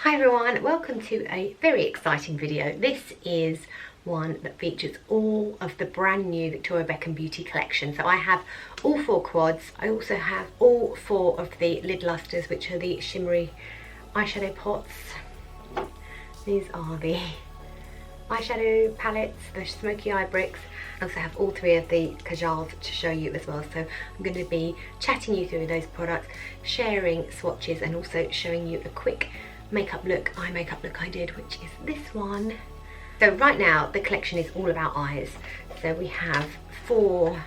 Hi everyone, welcome to a very exciting video. This is one that features all of the brand new Victoria Beckham beauty collection. So I have all 4 quads. I also have all 4 of the Lid Lustres, which are the shimmery eyeshadow pots. These are the eyeshadow palettes, the Smoky Eye Bricks. I also have all 3 of the Kajals to show you as well. So I'm going to be chatting you through those products, sharing swatches, and also showing you a quick eye makeup look I did, which is this one. So right now the collection is all about eyes. So we have 4,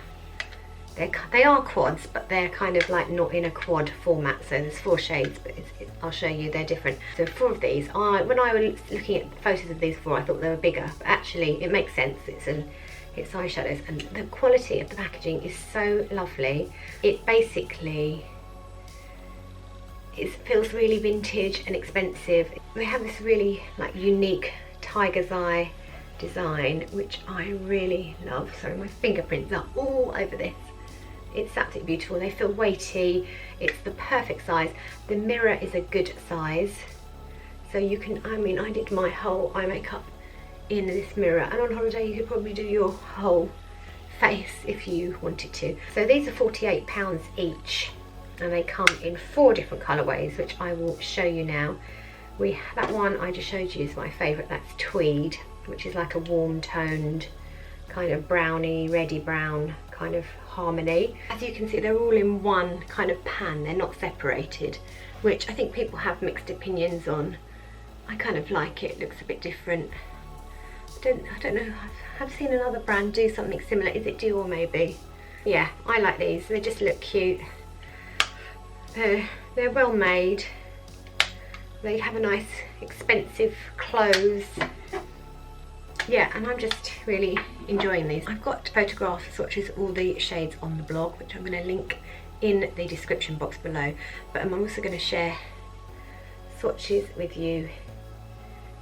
they are quads, but they're kind of like not in a quad format. So there's 4 shades, but I'll show you they're different. So 4 of these, when I was looking at photos of these 4, I thought they were bigger, but actually it makes sense. It's eyeshadows, and the quality of the packaging is so lovely. It basically feels really vintage and expensive. They have this really like unique tiger's eye design, which I really love. Sorry, my fingerprints are all over this. It's absolutely beautiful. They feel weighty. It's the perfect size. The mirror is a good size, so you can, I did my whole eye makeup in this mirror, and on holiday you could probably do your whole face if you wanted to. So these are £48 each, and they come in 4 different colourways, which I will show you now. That one I just showed you is my favourite. That's Tweed, which is like a warm toned kind of browny, reddy brown kind of harmony. As you can see, they're all in one kind of pan, they're not separated, which I think people have mixed opinions on. I kind of like it, looks a bit different. I don't know, I've seen another brand do something similar. Is it Dior maybe? Yeah, I like these, they just look cute. They're well made. They have a nice expensive close. Yeah, and I'm just really enjoying these. I've got photographs, swatches, all the shades on the blog, which I'm going to link in the description box below. But I'm also going to share swatches with you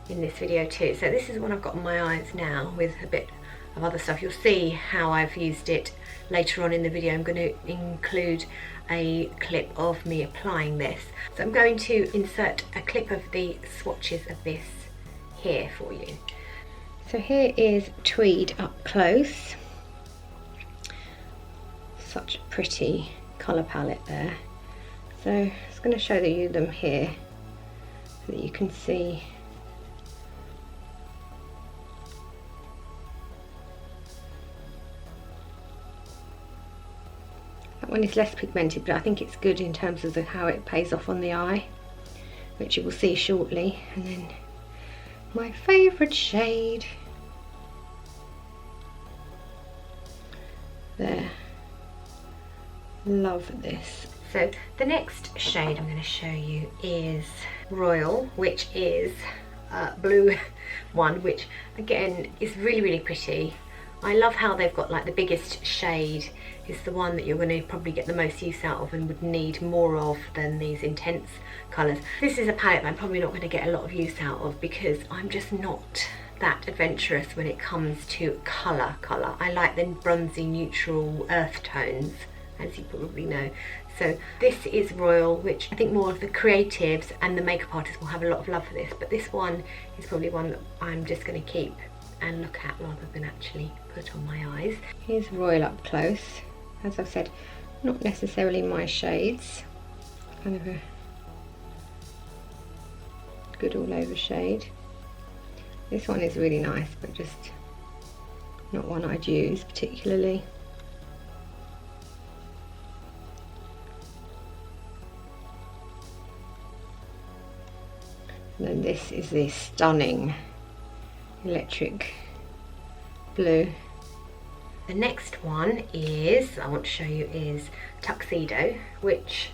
in this video too. So this is one I've got on my eyes now with a bit of other stuff. You'll see how I've used it later on in the video. I'm going to include a clip of me applying this. So I'm going to insert a clip of the swatches of this here for you. So here is Tweed up close. Such a pretty colour palette there. So I'm just going to show you them here so that you can see. That one is less pigmented, but I think it's good in terms of how it pays off on the eye, which you will see shortly. And then my favourite shade there. Love this. So the next shade I'm going to show you is Royal, which is blue one, which again is really pretty. I love how they've got like the biggest shade is the one that you're going to probably get the most use out of and would need more of than these intense colours. This is a palette that I'm probably not going to get a lot of use out of because I'm just not that adventurous when it comes to colour. I like the bronzy neutral earth tones, as you probably know. So this is Royal, which I think more of the creatives and the makeup artists will have a lot of love for this, but this one is probably one that I'm just going to keep and look at rather than actually put on my eyes. Here's Royal up close. As I've said, not necessarily my shades, kind of a good all over shade. This one is really nice, but just not one I'd use particularly. And then this is the stunning electric blue. The next one I want to show you is Tuxedo, which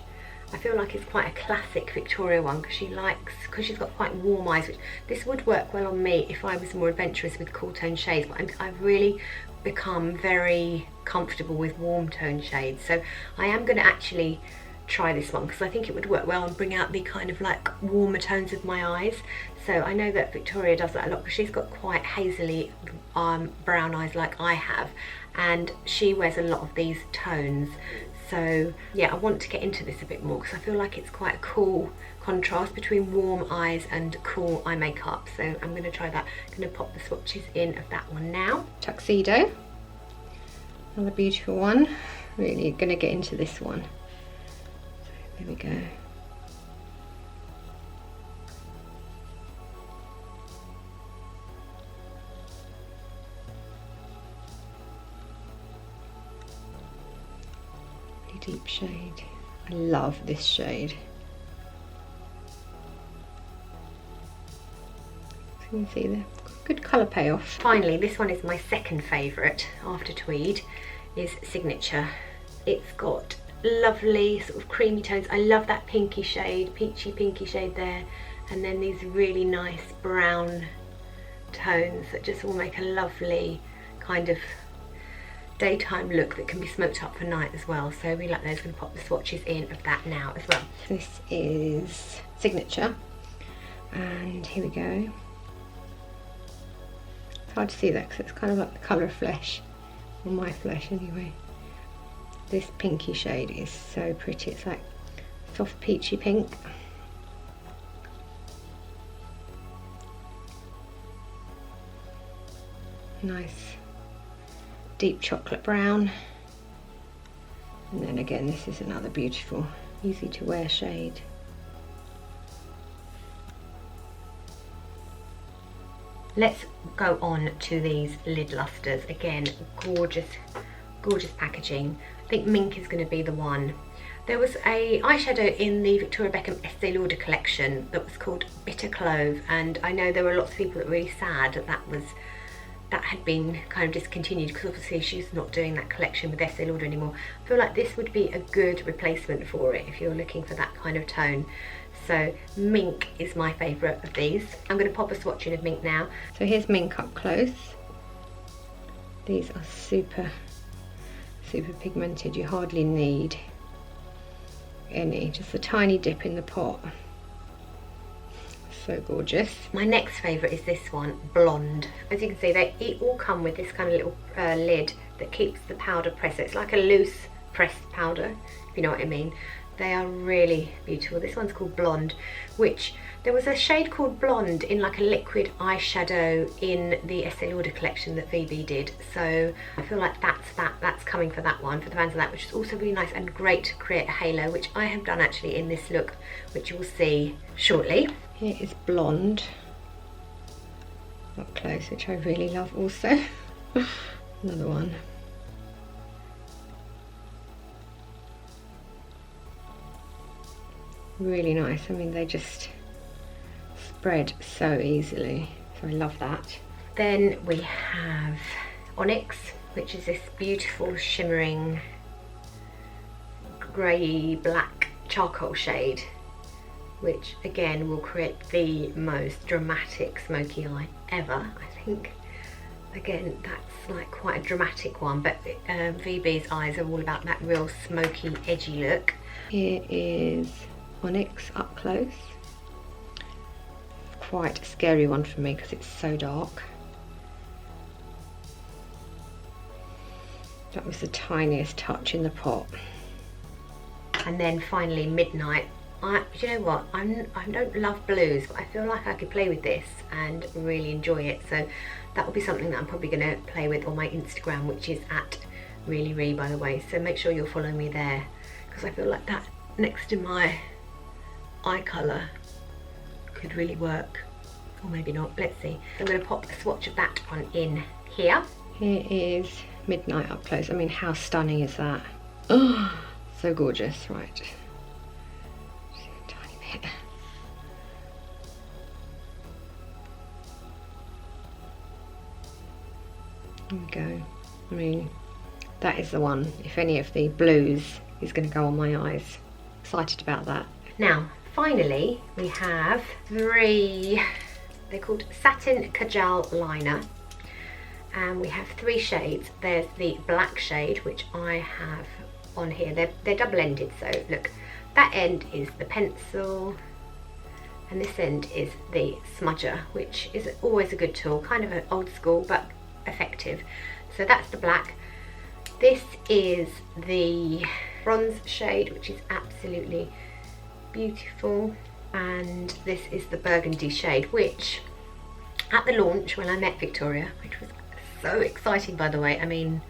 I feel like is quite a classic Victoria one because she's got quite warm eyes, which this would work well on me if I was more adventurous with cool tone shades, but I've really become very comfortable with warm tone shades. So I am going to actually try this one because I think it would work well and bring out the kind of like warmer tones of my eyes. So I know that Victoria does that a lot because she's got quite hazily brown eyes like I have, and she wears a lot of these tones. So yeah, I want to get into this a bit more because I feel like it's quite a cool contrast between warm eyes and cool eye makeup. So I'm going to try that. I'm going to pop the swatches in of that one now. Tuxedo, another beautiful one. Really going to get into this one. So there we go. Really deep shade. I love this shade. So you can see the good colour payoff. Finally, this one is my second favourite after Tweed, is Signature. It's got lovely sort of creamy tones. I love that pinky shade, peachy pinky shade there, and then these really nice brown tones that just all make a lovely kind of daytime look that can be smoked up for night as well. So we like those. Going to pop the swatches in of that now as well. This is Signature, and here we go. It's hard to see that because it's kind of like the colour of flesh, or my flesh anyway. This pinky shade is so pretty. It's like soft peachy pink. Nice deep chocolate brown. And then again, this is another beautiful, easy to wear shade. Let's go on to these Lid Lustres. Again, gorgeous, gorgeous packaging. I think Mink is going to be the one. There was a eyeshadow in the Victoria Beckham Estee Lauder collection that was called Bitter Clove, and I know there were lots of people that were really sad that had been kind of discontinued because obviously she's not doing that collection with Estee Lauder anymore. I feel like this would be a good replacement for it if you're looking for that kind of tone. So Mink is my favourite of these. I'm going to pop a swatch in of Mink now. So here's Mink up close. These are super pigmented. You hardly need any, just a tiny dip in the pot. So gorgeous. My next favourite is this one, Blonde. As you can see, they all come with this kind of little lid that keeps the powder pressed. So it's like a loose pressed powder, if you know what I mean. They are really beautiful. This one's called Blonde, which there was a shade called Blonde in like a liquid eyeshadow in the Estee Lauder collection that VB did. So I feel like that's coming for that one, for the fans of that, which is also really nice and great to create a halo, which I have done actually in this look, which you will see shortly. Here is Blonde up close, which I really love also. Another one. Really nice. I mean, they just spread so easily, so I love that. Then we have Onyx, which is this beautiful shimmering grey black charcoal shade, which again will create the most dramatic smoky eye ever, I think. Again, that's like quite a dramatic one, but VB's eyes are all about that real smoky, edgy look. Here is Onyx up close. Quite a scary one for me because it's so dark. That was the tiniest touch in the pot. And then finally Midnight. You know what, I don't love blues, but I feel like I could play with this and really enjoy it. So that will be something that I'm probably going to play with on my Instagram, which is at ReallyRee, by the way. So make sure you're following me there, because I feel like that next to my eye colour could really work, or maybe not. Let's see. I'm going to pop a swatch of that one in here. Here is Midnight up close. I mean, how stunning is that? Oh, so gorgeous. Right, just a tiny bit. There we go. I mean, that is the one. If any of the blues is going to go on my eyes. Excited about that. Now, finally, we have three. They're called Satin Kajal Liner, and we have three shades. There's the black shade, which I have on here. They're double-ended, so look, that end is the pencil, and this end is the smudger, which is always a good tool, kind of an old school but effective. So that's the black. This is the bronze shade, which is absolutely beautiful. and this is the burgundy shade, which at the launch when I met Victoria, which was so exciting by the way, I mean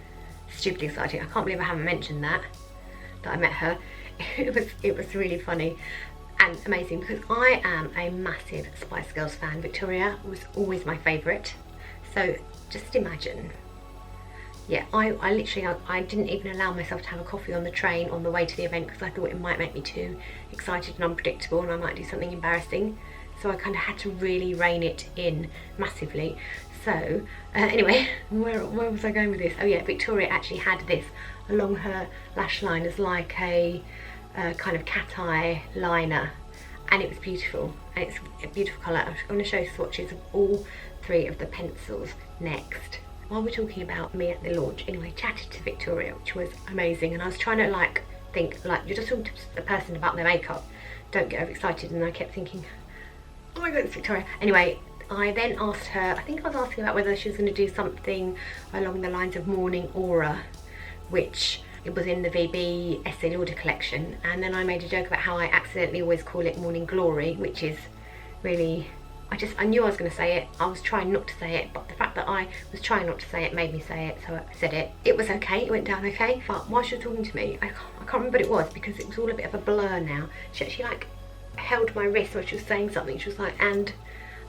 stupidly exciting, I can't believe I haven't mentioned that I met her. It was really funny and amazing because I am a massive Spice Girls fan. Victoria was always my favourite, so just imagine. Yeah, I literally, I didn't even allow myself to have a coffee on the train on the way to the event because I thought it might make me too excited and unpredictable and I might do something embarrassing. So I kind of had to really rein it in massively. So anyway, where was I going with this? Oh yeah, Victoria actually had this along her lash line as like a kind of cat eye liner, and it was beautiful, and it's a beautiful colour. I'm going to show you swatches of all three of the pencils next. While we're talking about me at the launch, anyway, chatted to Victoria, which was amazing, and I was trying to like think, like, you're just talking to a person about their makeup, don't get overexcited, and I kept thinking, oh my god, it's Victoria. Anyway, I then asked her, I think I was asking about whether she was going to do something along the lines of Morning Aura, which it was in the VB Estee Lauder collection, and then I made a joke about how I accidentally always call it Morning Glory, which is really, I knew I was going to say it, I was trying not to say it, but the fact that I was trying not to say it made me say it, so I said it. It was okay, it went down okay, but while she was talking to me, I can't remember what it was because it was all a bit of a blur now. She actually like held my wrist while she was saying something, she was like, and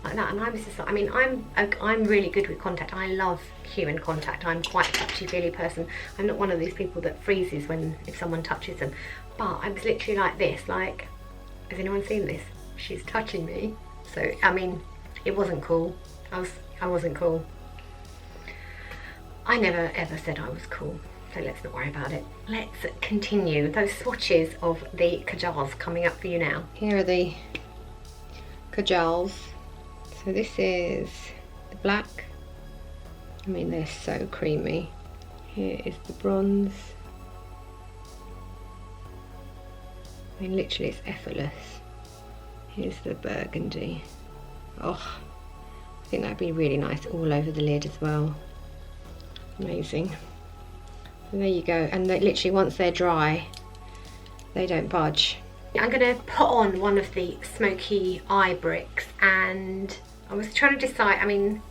like that, and I was just like, I mean, I'm really good with contact. I love human contact. I'm quite a touchy-feely person. I'm not one of these people that freezes if someone touches them. But I was literally like this, like, has anyone seen this? She's touching me. So I mean, it wasn't cool. I wasn't cool. I never ever said I was cool. So let's not worry about it. Let's continue. Those swatches of the kajals coming up for you now. Here are the kajals. So this is the black. I mean, they're so creamy. Here is the bronze. I mean, literally it's effortless. Here's the burgundy. Oh, I think that'd be really nice all over the lid as well. Amazing. And there you go. And they, literally once they're dry, they don't budge. I'm going to put on one of the Smoky Eye Bricks, and I was trying to decide, I mean,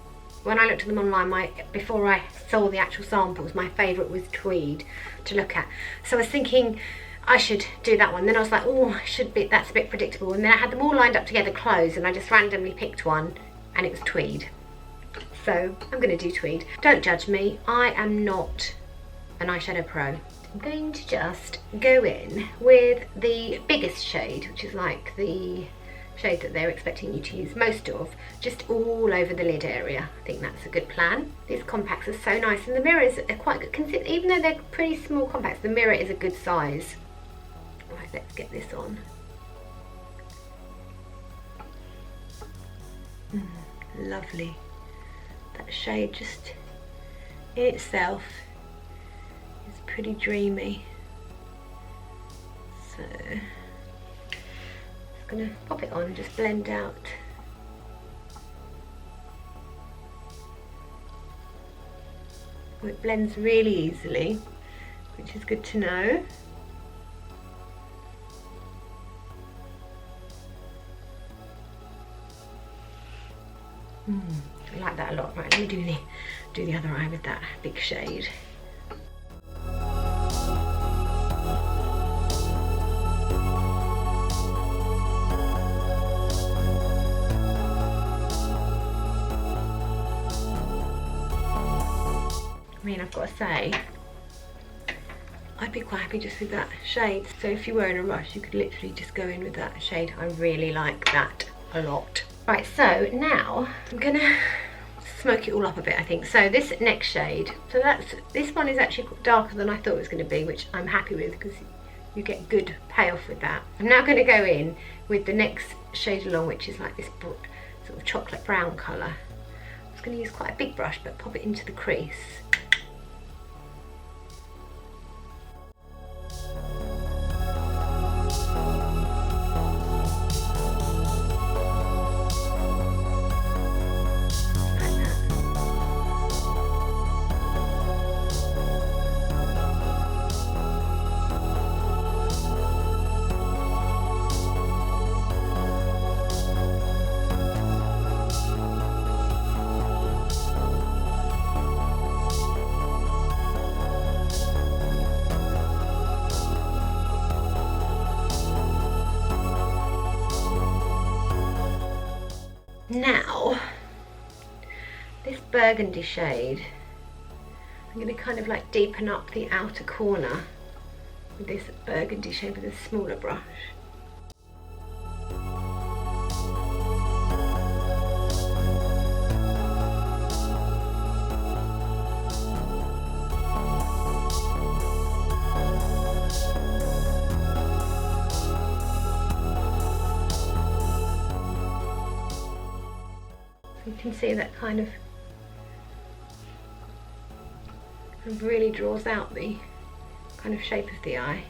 when I looked at them online, before I saw the actual samples, my favourite was Tweed to look at. So I was thinking I should do that one. Then I was like, oh, that's a bit predictable. And then I had them all lined up together closed, and I just randomly picked one, and it was Tweed. So I'm going to do Tweed. Don't judge me, I am not an eyeshadow pro. I'm going to just go in with the biggest shade, which is like the shade that they're expecting you to use most of, just all over the lid area. I think that's a good plan. These compacts are so nice, and the mirrors are quite good. Even though they're pretty small compacts, the mirror is a good size. Right, let's get this on. Lovely. That shade just in itself is pretty dreamy. So I'm going to pop it on and just blend out. It blends really easily, which is good to know. I like that a lot. Right, let me do the other eye with that big shade. I mean, I've got to say, I'd be quite happy just with that shade. So if you were in a rush, you could literally just go in with that shade. I really like that a lot. Right, so now I'm gonna smoke it all up a bit, I think. So this next shade, so this one is actually darker than I thought it was going to be, which I'm happy with because you get good payoff with that. I'm now going to go in with the next shade along, which is like this sort of chocolate brown colour. I was going to use quite a big brush, but pop it into the crease. Now, this burgundy shade, I'm going to kind of like deepen up the outer corner with this burgundy shade with a smaller brush. You can see that kind of really draws out the kind of shape of the eye.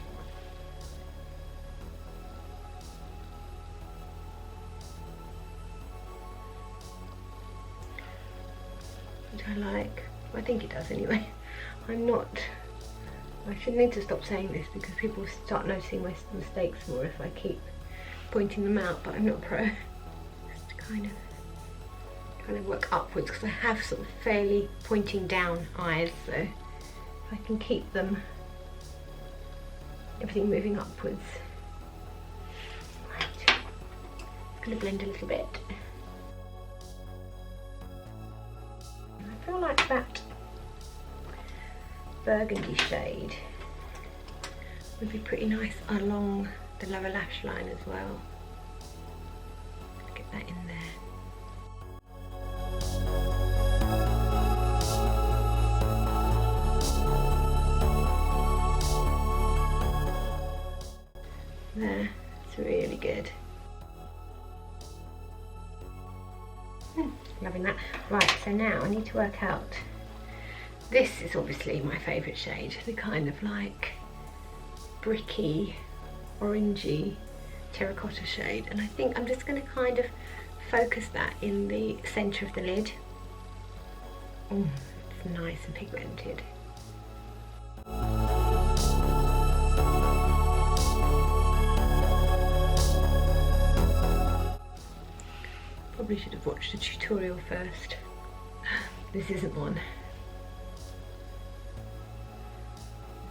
Which I like. I think it does anyway. I should need to stop saying this because people start noticing my mistakes more if I keep pointing them out, but I'm not a pro. Just kind of work upwards because I have sort of fairly pointing down eyes, so if I can keep them, everything moving upwards. Right, I'm going to blend a little bit. I feel like that burgundy shade would be pretty nice along the lower lash line as well. Get that in there. There, it's really good. Loving that. Right, so now I need to work out, this is obviously my favourite shade, the kind of like bricky, orangey, terracotta shade, and I think I'm just going to kind of focus that in the centre of the lid. Oh, it's nice and pigmented. Probably should have watched the tutorial first. This isn't one.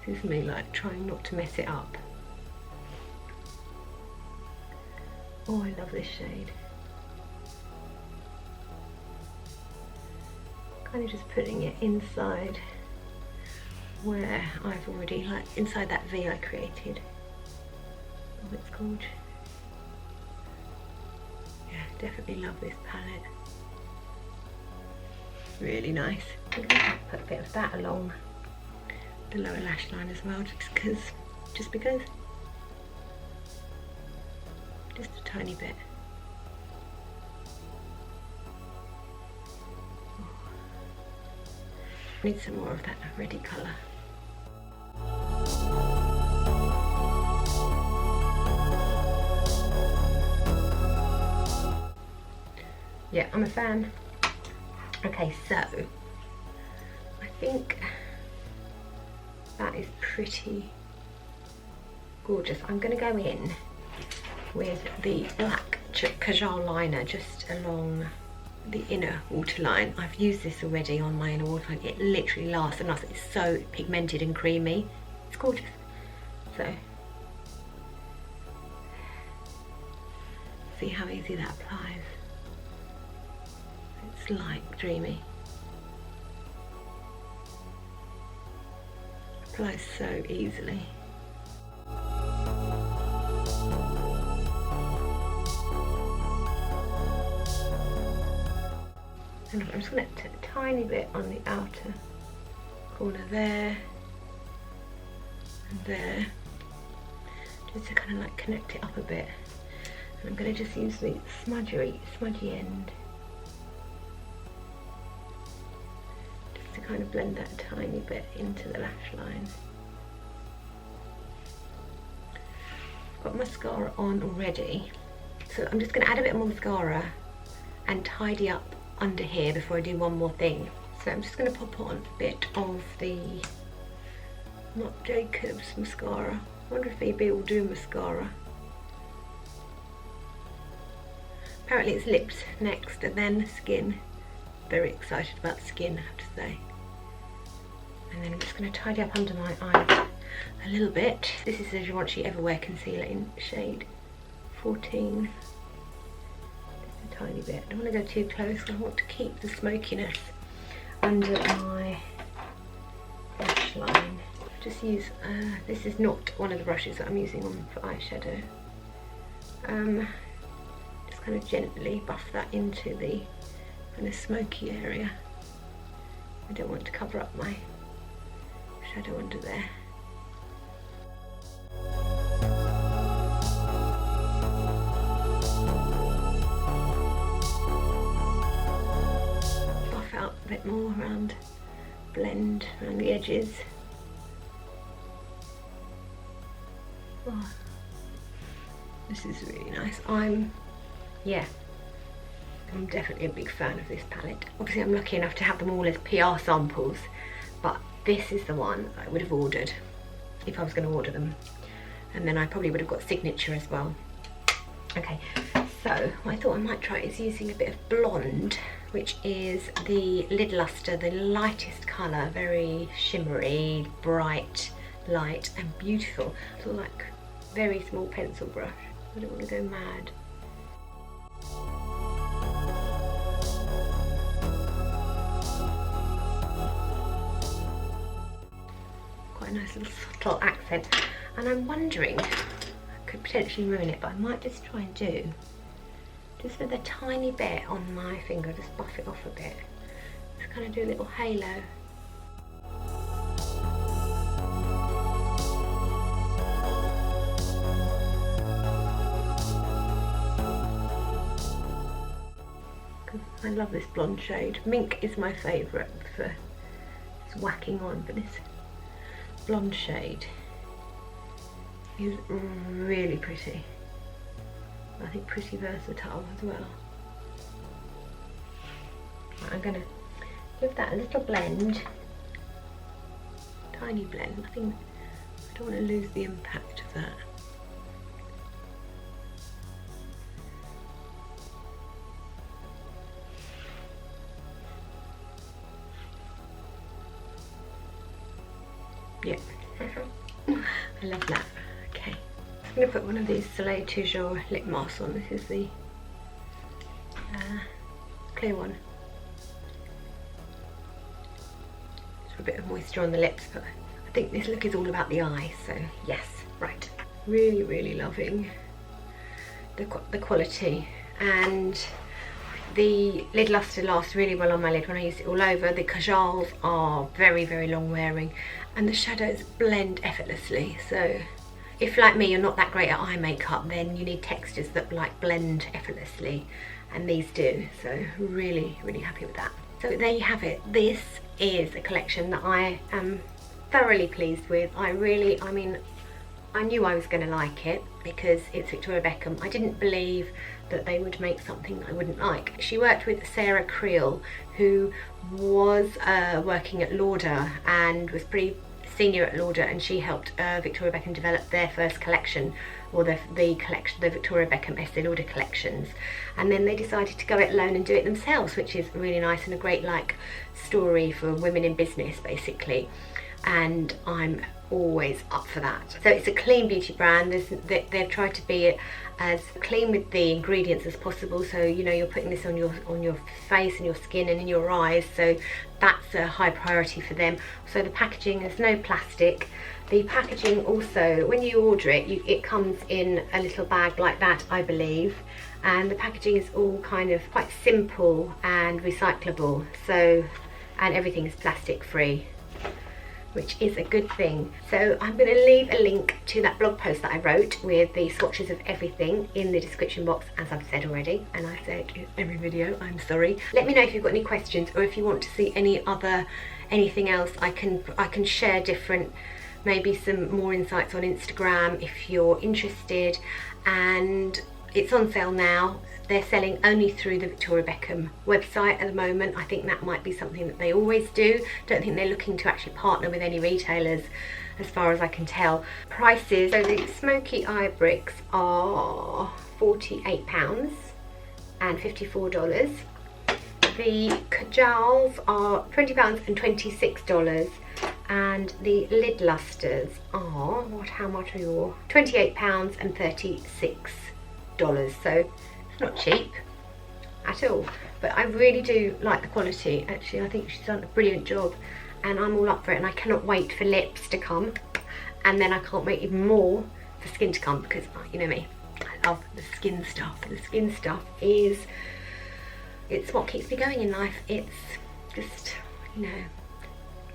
This is me like trying not to mess it up. Oh, I love this shade. Kind of just putting it inside where I've already, like inside that V I created. Oh, it's gorgeous. Definitely love this palette. Really nice. I'm going to put a bit of that along the lower lash line as well, just because. Just a tiny bit. I need some more of that reddy colour. Yeah, I'm a fan. Okay, so I think that is pretty gorgeous. I'm going to go in with the black Kajal liner just along the inner waterline. I've used this already on my inner waterline. It literally lasts and lasts. It's so pigmented and creamy. It's gorgeous. So, see how easy that applies. It's like dreamy. Applies so easily. And I'm just going to put a tiny bit on the outer corner there and there, just to kind of like connect it up a bit. And I'm going to just use the smudgy end just to kind of blend that tiny bit into the lash line. I've got mascara on already, so I'm just going to add a bit more mascara and tidy up under here before I do one more thing. So I'm just going to pop on a bit of the Marc Jacobs mascara. I wonder if maybe will do mascara. Apparently it's lips next and then skin. Very excited about skin, I have to say. And then I'm just going to tidy up under my eyes a little bit. This is the Givenchy Everwear Concealer in shade 14. Just a tiny bit. I don't want to go too close, I want to keep the smokiness under my lash line. Just use, this is not one of the brushes that I'm using on for eyeshadow. Just kind of gently buff that into the kind of smoky area. I don't want to cover up my shadow under there. Buff out a bit more around, blend around the edges. Oh, this is really nice. I'm definitely a big fan of this palette. Obviously I'm lucky enough to have them all as PR samples, but this is the one I would have ordered if I was going to order them, and then I probably would have got signature as well. Okay, so what I thought I might try is using a bit of blonde, which is the Lid Lustre, the lightest colour, very shimmery, bright, light and beautiful. So like very small pencil brush. I don't want to go mad. Quite a nice little subtle accent, and I'm wondering, I could potentially ruin it, but I might just try and do just with a tiny bit on my finger, just buff it off a bit, just kind of do a little halo. I love this blonde shade. Mink is my favourite for just whacking on, but this blonde shade is really pretty. I think pretty versatile as well. I'm going to give that a little blend, tiny blend. I don't want to lose the impact of that. Yeah, I love that. Okay, I'm going to put one of these Soleil Toujours lip masks on. This is the clear one. Just for a bit of moisture on the lips, but I think this look is all about the eye, so yes, right. Really, really loving the quality, and the Lid Lustre lasts really well on my lid when I use it all over. The Kajals are very, very long wearing, and the shadows blend effortlessly. So if, like me, you're not that great at eye makeup, then you need textures that like blend effortlessly, and these do. So really, really happy with that. So there you have it. This is a collection that I am thoroughly pleased with. I mean, I knew I was going to like it because it's Victoria Beckham. I didn't believe that they would make something I wouldn't like. She worked with Sarah Creel, who was working at Lauder and was pretty senior at Lauder, and she helped Victoria Beckham develop their first collection, or the collection, the Victoria Beckham Estee Lauder collections. And then they decided to go it alone and do it themselves, which is really nice and a great like story for women in business basically. And I'm always up for that. So it's a clean beauty brand. They've tried to be as clean with the ingredients as possible, so you know you're putting this on your face and your skin and in your eyes, so that's a high priority for them. So the packaging, there's no plastic. The packaging also, when you order it, it comes in a little bag like that, I believe, and the packaging is all kind of quite simple and recyclable, so, and everything is plastic free, which is a good thing. So I'm going to leave a link to that blog post that I wrote with the swatches of everything in the description box, as I've said already, and I say it in every video, I'm sorry. Let me know if you've got any questions, or if you want to see anything else. I can share different, maybe some more insights on Instagram if you're interested. And it's on sale now. They're selling only through the Victoria Beckham website at the moment. I think that might be something that they always do. Don't think they're looking to actually partner with any retailers, as far as I can tell. Prices, so the Smoky Eye Bricks are £48 and $54. The Kajals are £20 and $26. And the Lid Lustres are, how much are you? £28 and $36. So not cheap. at all. But I really do like the quality. Actually, I think she's done a brilliant job, and I'm all up for it, and I cannot wait for lips to come, and then I can't wait even more for skin to come, because you know me, I love the skin stuff. The skin stuff is, it's what keeps me going in life. It's just, you know,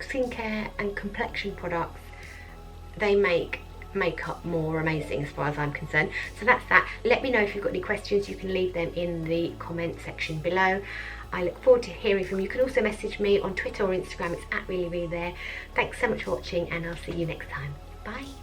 skincare and complexion products, they make makeup more amazing as far as I'm concerned. So that's that. Let me know if you've got any questions. You can leave them in the comment section below. I look forward to hearing from you. You can also message me on Twitter or Instagram. It's @reallyreally there. Thanks so much for watching, and I'll see you next time. Bye.